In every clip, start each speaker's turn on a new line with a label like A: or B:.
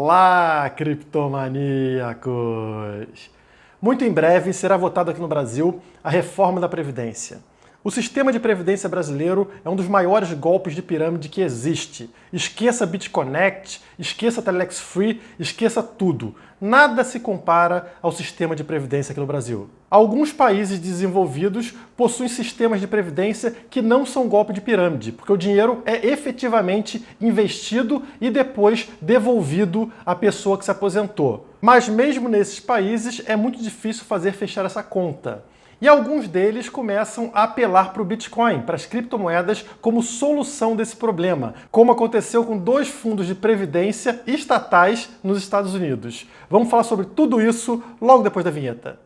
A: Olá, criptomaníacos! Muito em breve será votada aqui no Brasil a reforma da Previdência. O sistema de previdência brasileiro é um dos maiores golpes de pirâmide que existe. Esqueça BitConnect, esqueça Telex Free, esqueça tudo. Nada se compara ao sistema de previdência aqui no Brasil. Alguns países desenvolvidos possuem sistemas de previdência que não são golpe de pirâmide, porque o dinheiro é efetivamente investido e depois devolvido à pessoa que se aposentou. Mas mesmo nesses países é muito difícil fazer fechar essa conta. E alguns deles começam a apelar para o Bitcoin, para as criptomoedas, como solução desse problema, como aconteceu com 2 fundos de previdência estatais nos Estados Unidos. Vamos falar sobre tudo isso logo depois da vinheta.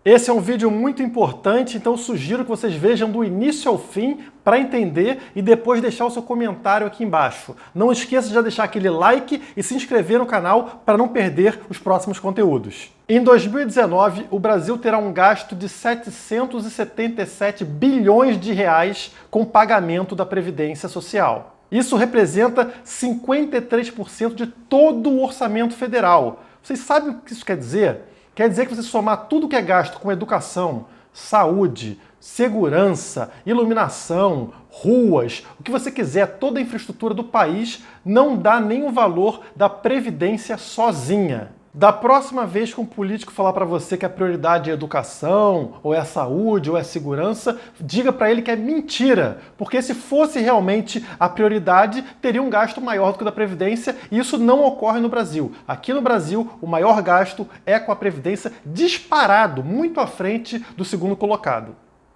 A: Esse é um vídeo muito importante, então sugiro que vocês vejam do início ao fim para entender e depois deixar o seu comentário aqui embaixo. Não esqueça de já deixar aquele like e se inscrever no canal para não perder os próximos conteúdos. Em 2019, o Brasil terá um gasto de 777 bilhões de reais com pagamento da Previdência Social. Isso representa 53% de todo o orçamento federal. Vocês sabem o que isso quer dizer? Quer dizer que você somar tudo que é gasto com educação, saúde, segurança, iluminação, ruas, o que você quiser, toda a infraestrutura do país, não dá nem o valor da Previdência sozinha. Da próxima vez que um político falar para você que a prioridade é a educação, ou é a saúde, ou é a segurança, diga para ele que é mentira, porque se fosse realmente a prioridade, teria um gasto maior do que o da Previdência, e isso não ocorre no Brasil. Aqui no Brasil, o maior gasto é com a Previdência disparado, muito à frente do segundo colocado.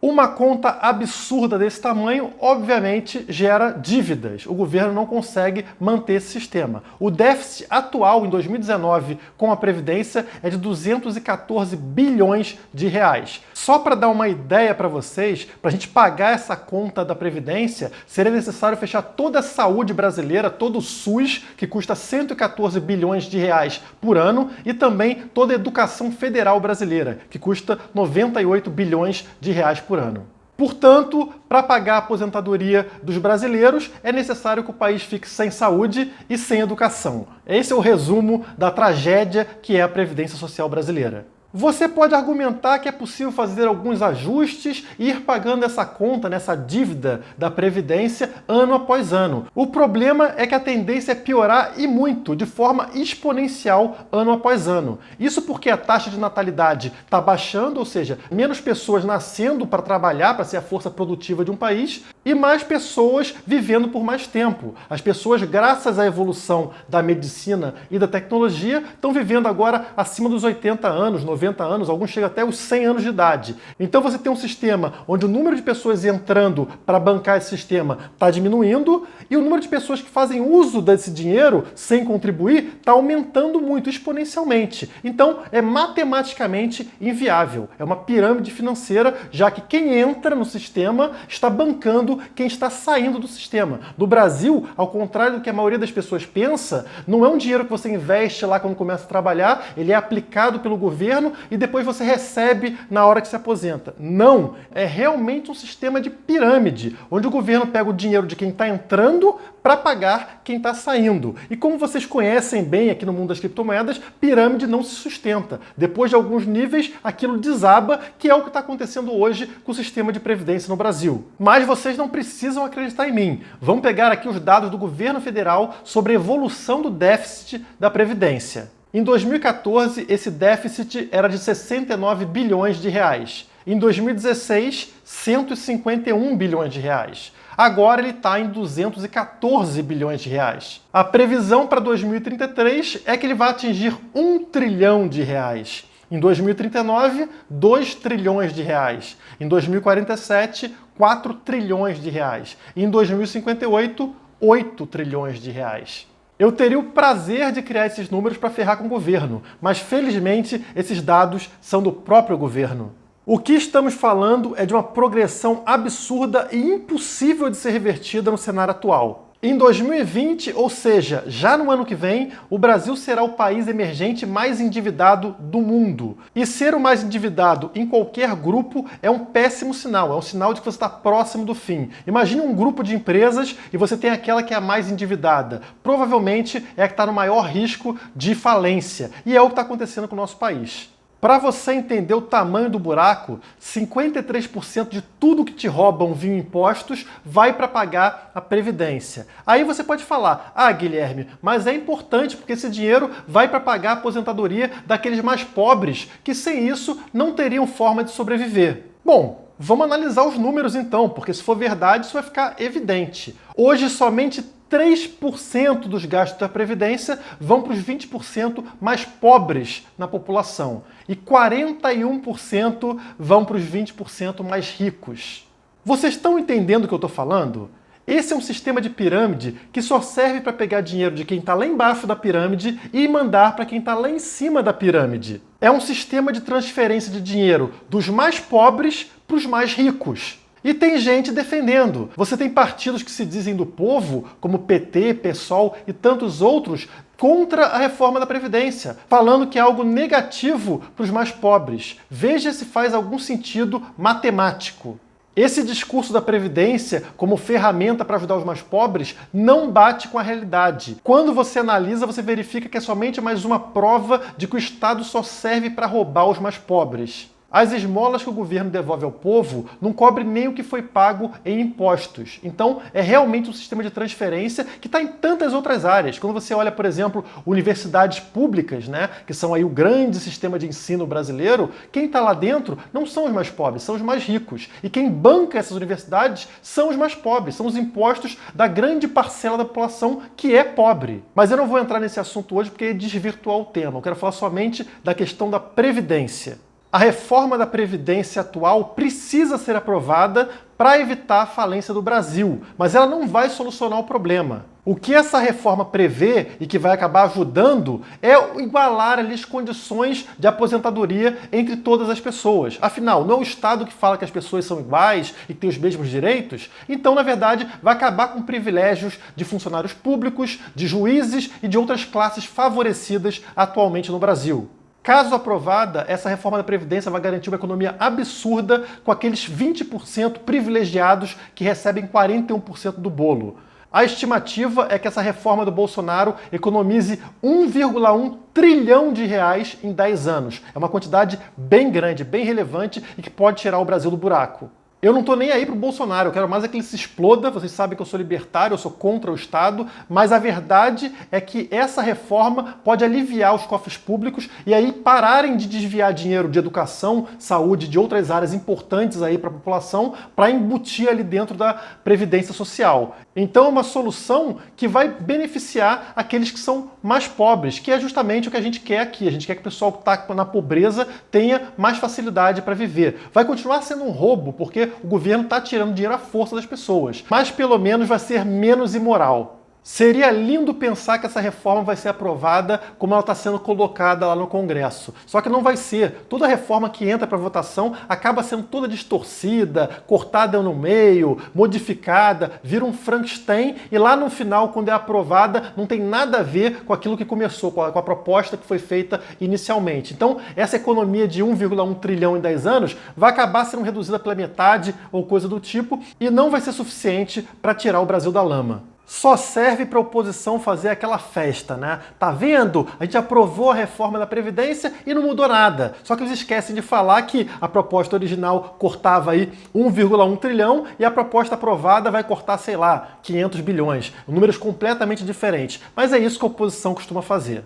A: Uma conta absurda desse tamanho, obviamente, gera dívidas. O governo não consegue manter esse sistema. O déficit atual em 2019 com a Previdência é de 214 bilhões de reais. Só para dar uma ideia para vocês, para a gente pagar essa conta da Previdência, seria necessário fechar toda a saúde brasileira, todo o SUS, que custa 114 bilhões de reais por ano, e também toda a educação federal brasileira, que custa 98 bilhões de reais por ano. Portanto, para pagar a aposentadoria dos brasileiros, é necessário que o país fique sem saúde e sem educação. Esse é o resumo da tragédia que é a Previdência Social brasileira. Você pode argumentar que é possível fazer alguns ajustes e ir pagando essa conta, nessa dívida da Previdência, ano após ano. O problema é que a tendência é piorar e muito, de forma exponencial, ano após ano. Isso porque a taxa de natalidade está baixando, ou seja, menos pessoas nascendo para trabalhar, para ser a força produtiva de um país, e mais pessoas vivendo por mais tempo. As pessoas, graças à evolução da medicina e da tecnologia, estão vivendo agora acima dos 80 anos, 90 anos, alguns chegam até os 100 anos de idade. Então você tem um sistema onde o número de pessoas entrando para bancar esse sistema está diminuindo e o número de pessoas que fazem uso desse dinheiro sem contribuir está aumentando muito, exponencialmente. Então é matematicamente inviável. É uma pirâmide financeira, já que quem entra no sistema está bancando quem está saindo do sistema. No Brasil, ao contrário do que a maioria das pessoas pensa, não é um dinheiro que você investe lá quando começa a trabalhar, ele é aplicado pelo governo e depois você recebe na hora que se aposenta. Não! É realmente um sistema de pirâmide, onde o governo pega o dinheiro de quem está entrando para pagar quem está saindo. E como vocês conhecem bem aqui no mundo das criptomoedas, pirâmide não se sustenta. Depois de alguns níveis, aquilo desaba, que é o que está acontecendo hoje com o sistema de previdência no Brasil. Mas vocês não precisam acreditar em mim. Vamos pegar aqui os dados do governo federal sobre a evolução do déficit da Previdência. Em 2014, esse déficit era de 69 bilhões de reais. Em 2016, 151 bilhões de reais. Agora ele está em 214 bilhões de reais. A previsão para 2033 é que ele vai atingir 1 trilhão de reais. Em 2039, 2 trilhões de reais. Em 2047, 4 trilhões de reais. E em 2058, 8 trilhões de reais. Eu teria o prazer de criar esses números para ferrar com o governo, mas felizmente esses dados são do próprio governo. O que estamos falando é de uma progressão absurda e impossível de ser revertida no cenário atual. Em 2020, ou seja, já no ano que vem, o Brasil será o país emergente mais endividado do mundo. E ser o mais endividado em qualquer grupo é um péssimo sinal, é um sinal de que você está próximo do fim. Imagine um grupo de empresas e você tem aquela que é a mais endividada. Provavelmente é a que está no maior risco de falência. E é o que está acontecendo com o nosso país. Para você entender o tamanho do buraco, 53% de tudo que te roubam via impostos vai para pagar a Previdência. Aí você pode falar, Guilherme, mas é importante porque esse dinheiro vai para pagar a aposentadoria daqueles mais pobres, que sem isso não teriam forma de sobreviver. Bom, vamos analisar os números então, porque se for verdade isso vai ficar evidente. Hoje somente 3% dos gastos da Previdência vão para os 20% mais pobres na população e 41% vão para os 20% mais ricos. Vocês estão entendendo o que eu estou falando? Esse é um sistema de pirâmide que só serve para pegar dinheiro de quem está lá embaixo da pirâmide e mandar para quem está lá em cima da pirâmide. É um sistema de transferência de dinheiro dos mais pobres para os mais ricos. E tem gente defendendo. Você tem partidos que se dizem do povo, como PT, PSOL e tantos outros, contra a reforma da Previdência, falando que é algo negativo para os mais pobres. Veja se faz algum sentido matemático. Esse discurso da Previdência como ferramenta para ajudar os mais pobres não bate com a realidade. Quando você analisa, você verifica que é somente mais uma prova de que o Estado só serve para roubar os mais pobres. As esmolas que o governo devolve ao povo não cobre nem o que foi pago em impostos. Então, é realmente um sistema de transferência que está em tantas outras áreas. Quando você olha, por exemplo, universidades públicas, que são aí o grande sistema de ensino brasileiro, quem está lá dentro não são os mais pobres, são os mais ricos. E quem banca essas universidades são os mais pobres, são os impostos da grande parcela da população que é pobre. Mas eu não vou entrar nesse assunto hoje porque é desvirtuar o tema. Eu quero falar somente da questão da Previdência. A reforma da Previdência atual precisa ser aprovada para evitar a falência do Brasil, mas ela não vai solucionar o problema. O que essa reforma prevê e que vai acabar ajudando é igualar ali as condições de aposentadoria entre todas as pessoas. Afinal, não é o Estado que fala que as pessoas são iguais e que têm os mesmos direitos? Então, na verdade, vai acabar com privilégios de funcionários públicos, de juízes e de outras classes favorecidas atualmente no Brasil. Caso aprovada, essa reforma da Previdência vai garantir uma economia absurda com aqueles 20% privilegiados que recebem 41% do bolo. A estimativa é que essa reforma do Bolsonaro economize 1,1 trilhão de reais em 10 anos. É uma quantidade bem grande, bem relevante e que pode tirar o Brasil do buraco. Eu não tô nem aí pro Bolsonaro, eu quero mais é que ele se exploda, vocês sabem que eu sou libertário, eu sou contra o Estado, mas a verdade é que essa reforma pode aliviar os cofres públicos e aí pararem de desviar dinheiro de educação, saúde, de outras áreas importantes aí para a população, para embutir ali dentro da Previdência Social. Então é uma solução que vai beneficiar aqueles que são mais pobres, que é justamente o que a gente quer aqui. A gente quer que o pessoal que está na pobreza tenha mais facilidade para viver. Vai continuar sendo um roubo, porque o governo está tirando dinheiro à força das pessoas, mas pelo menos vai ser menos imoral. Seria lindo pensar que essa reforma vai ser aprovada como ela está sendo colocada lá no Congresso. Só que não vai ser. Toda reforma que entra para votação acaba sendo toda distorcida, cortada no meio, modificada, vira um Frankenstein e lá no final, quando é aprovada, não tem nada a ver com aquilo que começou, com a proposta que foi feita inicialmente. Então, essa economia de 1,1 trilhão em 10 anos vai acabar sendo reduzida pela metade ou coisa do tipo e não vai ser suficiente para tirar o Brasil da lama. Só serve para a oposição fazer aquela festa, né? Tá vendo? A gente aprovou a reforma da Previdência e não mudou nada. Só que eles esquecem de falar que a proposta original cortava aí 1,1 trilhão e a proposta aprovada vai cortar, sei lá, 500 bilhões. Números completamente diferentes. Mas é isso que a oposição costuma fazer.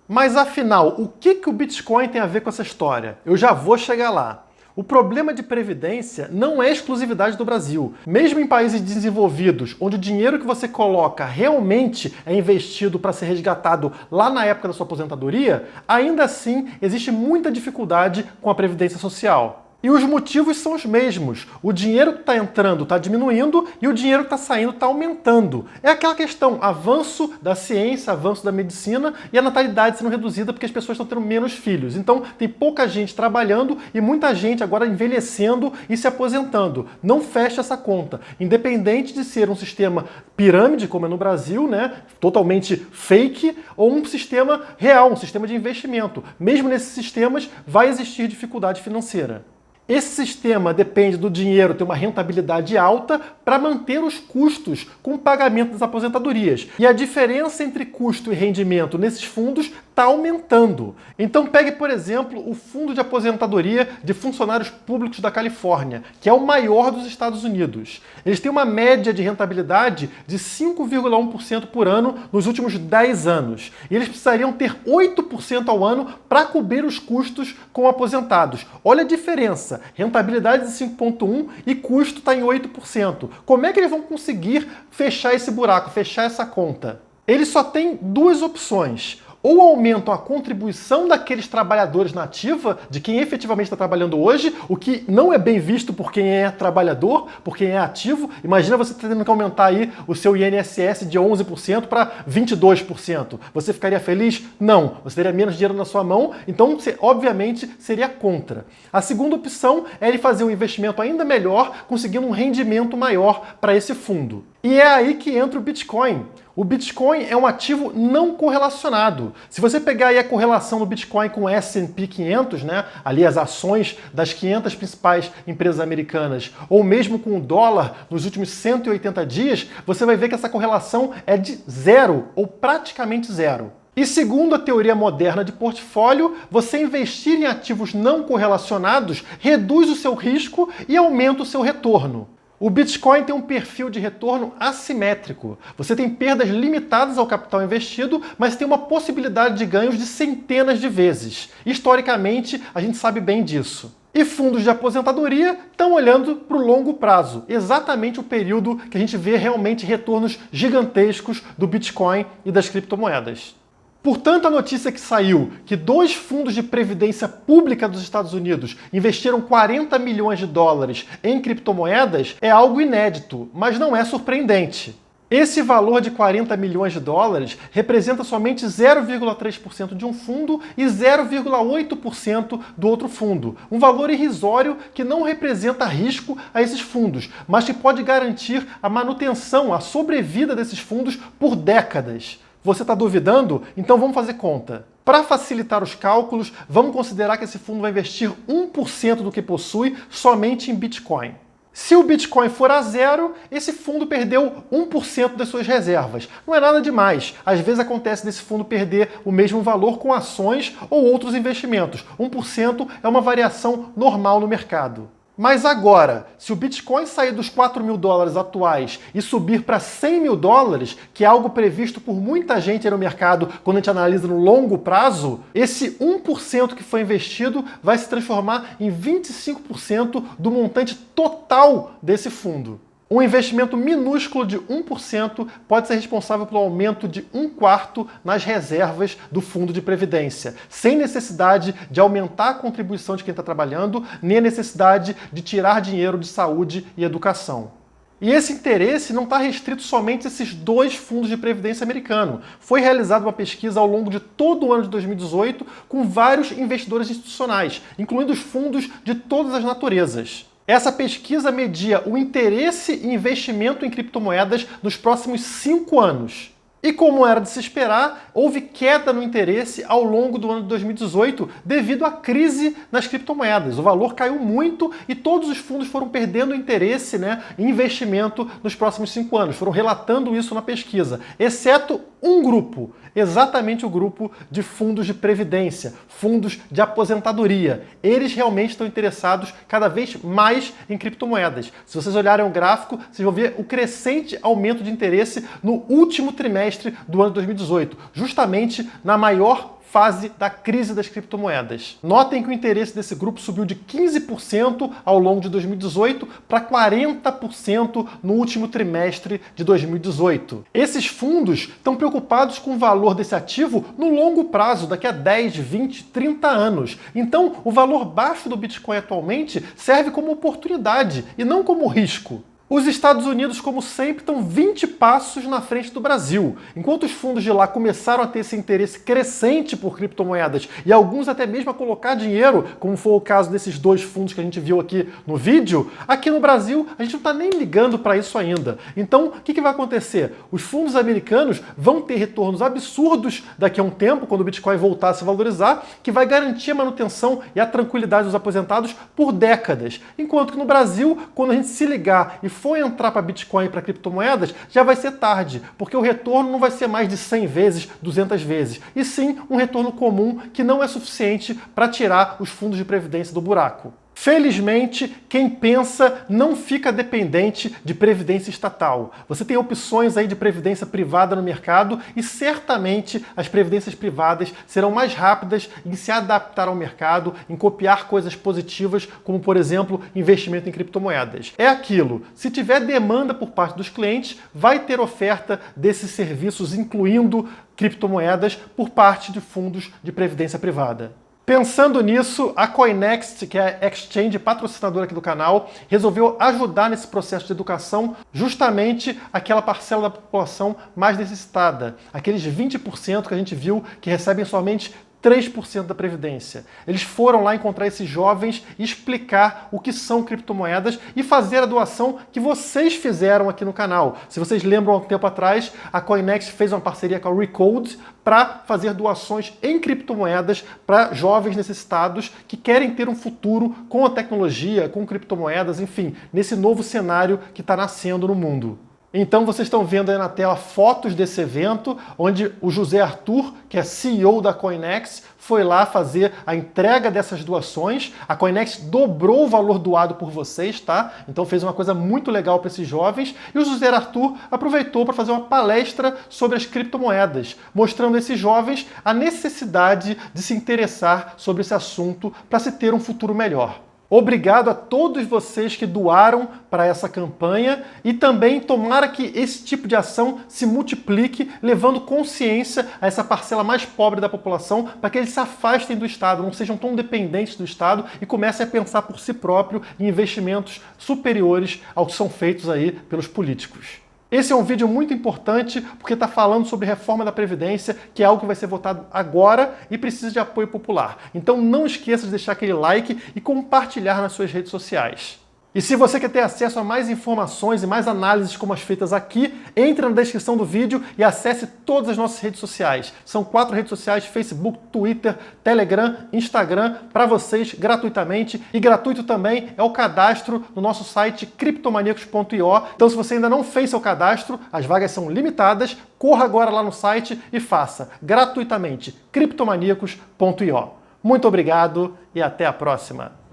A: Mas afinal, o que o Bitcoin tem a ver com essa história? Eu já vou chegar lá. O problema de previdência não é exclusividade do Brasil. Mesmo em países desenvolvidos, onde o dinheiro que você coloca realmente é investido para ser resgatado lá na época da sua aposentadoria, ainda assim existe muita dificuldade com a previdência social. E os motivos são os mesmos. O dinheiro que está entrando está diminuindo e o dinheiro que está saindo está aumentando. É aquela questão, avanço da ciência, avanço da medicina e a natalidade sendo reduzida porque as pessoas estão tendo menos filhos. Então tem pouca gente trabalhando e muita gente agora envelhecendo e se aposentando. Não fecha essa conta. Independente de ser um sistema pirâmide, como é no Brasil, né, totalmente fake, ou um sistema real, um sistema de investimento. Mesmo nesses sistemas vai existir dificuldade financeira. Esse sistema depende do dinheiro ter uma rentabilidade alta para manter os custos com o pagamento das aposentadorias. E a diferença entre custo e rendimento nesses fundos está aumentando. Então pegue, por exemplo, o Fundo de Aposentadoria de Funcionários Públicos da Califórnia, que é o maior dos Estados Unidos. Eles têm uma média de rentabilidade de 5,1% por ano nos últimos 10 anos. E eles precisariam ter 8% ao ano para cobrir os custos com aposentados. Olha a diferença. Rentabilidade de 5,1% e custo está em 8%. Como é que eles vão conseguir fechar esse buraco, fechar essa conta? Eles só têm duas opções. Ou aumentam a contribuição daqueles trabalhadores na ativa, de quem efetivamente está trabalhando hoje, o que não é bem visto por quem é trabalhador, por quem é ativo. Imagina você tendo que aumentar aí o seu INSS de 11% para 22%. Você ficaria feliz? Não. Você teria menos dinheiro na sua mão, então você, obviamente, seria contra. A segunda opção é ele fazer um investimento ainda melhor, conseguindo um rendimento maior para esse fundo. E é aí que entra o Bitcoin. O Bitcoin é um ativo não correlacionado. Se você pegar aí a correlação do Bitcoin com o S&P 500, né, ali as ações das 500 principais empresas americanas, ou mesmo com o dólar nos últimos 180 dias, você vai ver que essa correlação é de zero, ou praticamente zero. E segundo a teoria moderna de portfólio, você investir em ativos não correlacionados reduz o seu risco e aumenta o seu retorno. O Bitcoin tem um perfil de retorno assimétrico. Você tem perdas limitadas ao capital investido, mas tem uma possibilidade de ganhos de centenas de vezes. Historicamente, a gente sabe bem disso. E fundos de aposentadoria estão olhando para o longo prazo, exatamente o período que a gente vê realmente retornos gigantescos do Bitcoin e das criptomoedas. Portanto, a notícia que saiu que 2 fundos de previdência pública dos Estados Unidos investiram 40 milhões de dólares em criptomoedas é algo inédito, mas não é surpreendente. Esse valor de 40 milhões de dólares representa somente 0,3% de um fundo e 0,8% do outro fundo. Um valor irrisório que não representa risco a esses fundos, mas que pode garantir a manutenção, a sobrevida desses fundos por décadas. Você está duvidando? Então vamos fazer conta. Para facilitar os cálculos, vamos considerar que esse fundo vai investir 1% do que possui somente em Bitcoin. Se o Bitcoin for a zero, esse fundo perdeu 1% das suas reservas. Não é nada demais. Às vezes acontece desse fundo perder o mesmo valor com ações ou outros investimentos. 1% é uma variação normal no mercado. Mas agora, se o Bitcoin sair dos 4 mil dólares atuais e subir para 100 mil dólares, que é algo previsto por muita gente aí no mercado quando a gente analisa no longo prazo, esse 1% que foi investido vai se transformar em 25% do montante total desse fundo. Um investimento minúsculo de 1% pode ser responsável pelo aumento de 1/4 nas reservas do fundo de previdência, sem necessidade de aumentar a contribuição de quem está trabalhando, nem a necessidade de tirar dinheiro de saúde e educação. E esse interesse não está restrito somente a esses 2 fundos de previdência americanos. Foi realizada uma pesquisa ao longo de todo o ano de 2018 com vários investidores institucionais, incluindo os fundos de todas as naturezas. Essa pesquisa media o interesse e investimento em criptomoedas nos próximos 5 anos. E como era de se esperar, houve queda no interesse ao longo do ano de 2018 devido à crise nas criptomoedas. O valor caiu muito e todos os fundos foram perdendo interesse, em investimento nos próximos 5 anos. Foram relatando isso na pesquisa, exceto um grupo, exatamente o grupo de fundos de previdência, fundos de aposentadoria. Eles realmente estão interessados cada vez mais em criptomoedas. Se vocês olharem o gráfico, vocês vão ver o crescente aumento de interesse no último trimestre do ano de 2018, justamente na maior fase da crise das criptomoedas. Notem que o interesse desse grupo subiu de 15% ao longo de 2018 para 40% no último trimestre de 2018. Esses fundos estão preocupados com o valor desse ativo no longo prazo, daqui a 10, 20, 30 anos. Então, o valor baixo do Bitcoin atualmente serve como oportunidade e não como risco. Os Estados Unidos, como sempre, estão 20 passos na frente do Brasil. Enquanto os fundos de lá começaram a ter esse interesse crescente por criptomoedas e alguns até mesmo a colocar dinheiro, como foi o caso desses dois fundos que a gente viu aqui no vídeo, aqui no Brasil a gente não está nem ligando para isso ainda. Então, o que vai acontecer? Os fundos americanos vão ter retornos absurdos daqui a um tempo, quando o Bitcoin voltar a se valorizar, que vai garantir a manutenção e a tranquilidade dos aposentados por décadas. Enquanto que no Brasil, quando a gente se ligar e for entrar para Bitcoin e para criptomoedas, já vai ser tarde, porque o retorno não vai ser mais de 100 vezes, 200 vezes, e sim um retorno comum que não é suficiente para tirar os fundos de previdência do buraco. Felizmente, quem pensa não fica dependente de previdência estatal. Você tem opções aí de previdência privada no mercado e certamente as previdências privadas serão mais rápidas em se adaptar ao mercado, em copiar coisas positivas, como por exemplo, investimento em criptomoedas. É aquilo, se tiver demanda por parte dos clientes, vai ter oferta desses serviços, incluindo criptomoedas, por parte de fundos de previdência privada. Pensando nisso, a Coinext, que é a exchange patrocinadora aqui do canal, resolveu ajudar nesse processo de educação justamente aquela parcela da população mais necessitada, aqueles 20% que a gente viu que recebem somente 3% da Previdência. Eles foram lá encontrar esses jovens e explicar o que são criptomoedas e fazer a doação que vocês fizeram aqui no canal. Se vocês lembram, há um tempo atrás, a Coinext fez uma parceria com a Recode para fazer doações em criptomoedas para jovens necessitados que querem ter um futuro com a tecnologia, com criptomoedas, enfim, nesse novo cenário que está nascendo no mundo. Então vocês estão vendo aí na tela fotos desse evento, onde o José Arthur, que é CEO da Coinext, foi lá fazer a entrega dessas doações. A Coinext dobrou o valor doado por vocês, tá? Então fez uma coisa muito legal para esses jovens. E o José Arthur aproveitou para fazer uma palestra sobre as criptomoedas, mostrando a esses jovens a necessidade de se interessar sobre esse assunto para se ter um futuro melhor. Obrigado a todos vocês que doaram para essa campanha e também tomara que esse tipo de ação se multiplique, levando consciência a essa parcela mais pobre da população para que eles se afastem do Estado, não sejam tão dependentes do Estado e comecem a pensar por si próprio em investimentos superiores aos que são feitos aí pelos políticos. Esse é um vídeo muito importante porque está falando sobre reforma da Previdência, que é algo que vai ser votado agora e precisa de apoio popular. Então não esqueça de deixar aquele like e compartilhar nas suas redes sociais. E se você quer ter acesso a mais informações e mais análises como as feitas aqui, entre na descrição do vídeo e acesse todas as nossas redes sociais. São 4 redes sociais: Facebook, Twitter, Telegram, Instagram, para vocês gratuitamente. E gratuito também é o cadastro no nosso site criptomaniacos.io. Então se você ainda não fez seu cadastro, as vagas são limitadas, corra agora lá no site e faça gratuitamente criptomaniacos.io. Muito obrigado e até a próxima!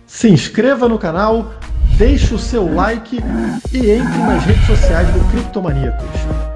A: Se inscreva no canal, deixe o seu like e entre nas redes sociais do Criptomaníacos.